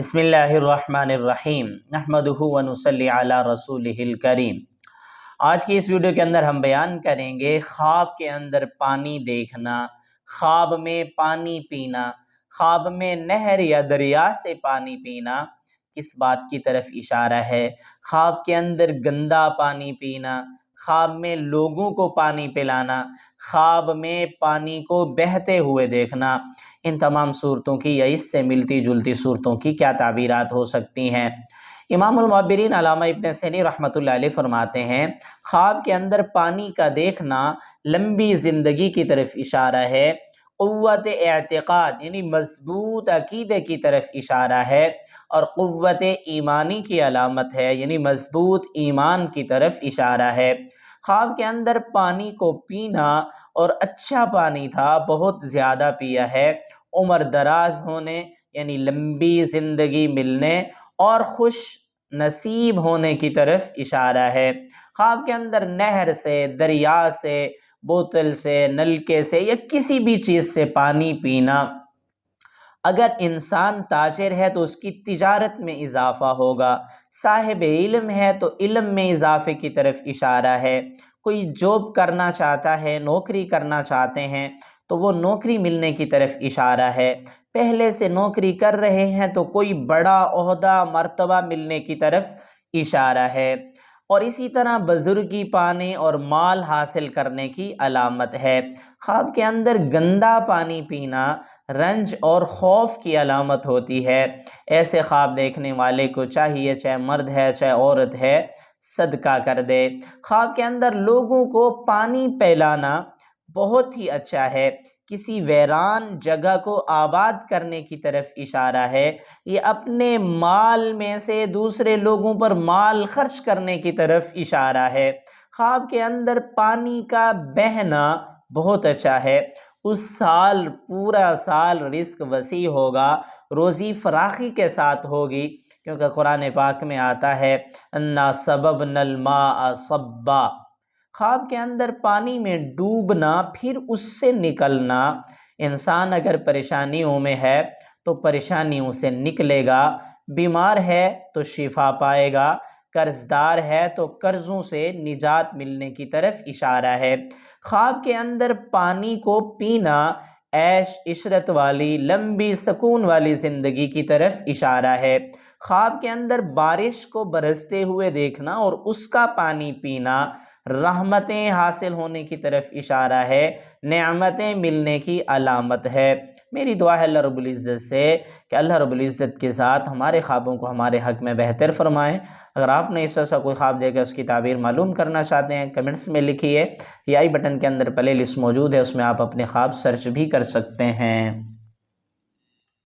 بسم اللہ الرحمن الرحیم نحمدہ ونصلی علی رسولہ الکریم۔ آج کی اس ویڈیو کے اندر ہم بیان کریں گے خواب کے اندر پانی دیکھنا، خواب میں پانی پینا، خواب میں نہر یا دریا سے پانی پینا کس بات کی طرف اشارہ ہے، خواب کے اندر گندا پانی پینا، خواب میں لوگوں کو پانی پلانا، خواب میں پانی کو بہتے ہوئے دیکھنا، ان تمام صورتوں کی یا اس سے ملتی جلتی صورتوں کی کیا تعبیرات ہو سکتی ہیں۔ امام المعبرین علامہ ابن سیرین رحمۃ اللہ علیہ فرماتے ہیں خواب کے اندر پانی کا دیکھنا لمبی زندگی کی طرف اشارہ ہے، قوت اعتقاد یعنی مضبوط عقیدے کی طرف اشارہ ہے، اور قوت ایمانی کی علامت ہے یعنی مضبوط ایمان کی طرف اشارہ ہے۔ خواب کے اندر پانی کو پینا اور اچھا پانی تھا، بہت زیادہ پیا ہے، عمر دراز ہونے یعنی لمبی زندگی ملنے اور خوش نصیب ہونے کی طرف اشارہ ہے۔ خواب کے اندر نہر سے، دریا سے، بوتل سے، نلکے سے یا کسی بھی چیز سے پانی پینا، اگر انسان تاجر ہے تو اس کی تجارت میں اضافہ ہوگا، صاحب علم ہے تو علم میں اضافے کی طرف اشارہ ہے، کوئی جاب کرنا چاہتا ہے، نوکری کرنا چاہتے ہیں تو وہ نوکری ملنے کی طرف اشارہ ہے، پہلے سے نوکری کر رہے ہیں تو کوئی بڑا عہدہ مرتبہ ملنے کی طرف اشارہ ہے، اور اسی طرح بزرگی پانے اور مال حاصل کرنے کی علامت ہے۔ خواب کے اندر گندا پانی پینا رنج اور خوف کی علامت ہوتی ہے، ایسے خواب دیکھنے والے کو چاہیے، چاہے مرد ہے چاہے عورت ہے، صدقہ کر دے۔ خواب کے اندر لوگوں کو پانی پلانا بہت ہی اچھا ہے، کسی ویران جگہ کو آباد کرنے کی طرف اشارہ ہے، یہ اپنے مال میں سے دوسرے لوگوں پر مال خرچ کرنے کی طرف اشارہ ہے۔ خواب کے اندر پانی کا بہنا بہت اچھا ہے، اس سال پورا سال رزق وسیع ہوگا، روزی فراخی کے ساتھ ہوگی، کیونکہ قرآن پاک میں آتا ہے انا صببنا الماء صبا۔ خواب کے اندر پانی میں ڈوبنا پھر اس سے نکلنا، انسان اگر پریشانیوں میں ہے تو پریشانیوں سے نکلے گا، بیمار ہے تو شفا پائے گا، قرض دار ہے تو قرضوں سے نجات ملنے کی طرف اشارہ ہے۔ خواب کے اندر پانی کو پینا عیش عشرت والی لمبی سکون والی زندگی کی طرف اشارہ ہے۔ خواب کے اندر بارش کو برستے ہوئے دیکھنا اور اس کا پانی پینا رحمتیں حاصل ہونے کی طرف اشارہ ہے، نعمتیں ملنے کی علامت ہے۔ میری دعا ہے اللہ رب العزت سے کہ اللہ رب العزت کے ساتھ ہمارے خوابوں کو ہمارے حق میں بہتر فرمائیں۔ اگر آپ نے اس طرح کوئی خواب دے کر اس کی تعبیر معلوم کرنا چاہتے ہیں کمنٹس میں لکھیے، یا آئی بٹن کے اندر پلے لسٹ موجود ہے، اس میں آپ اپنے خواب سرچ بھی کر سکتے ہیں۔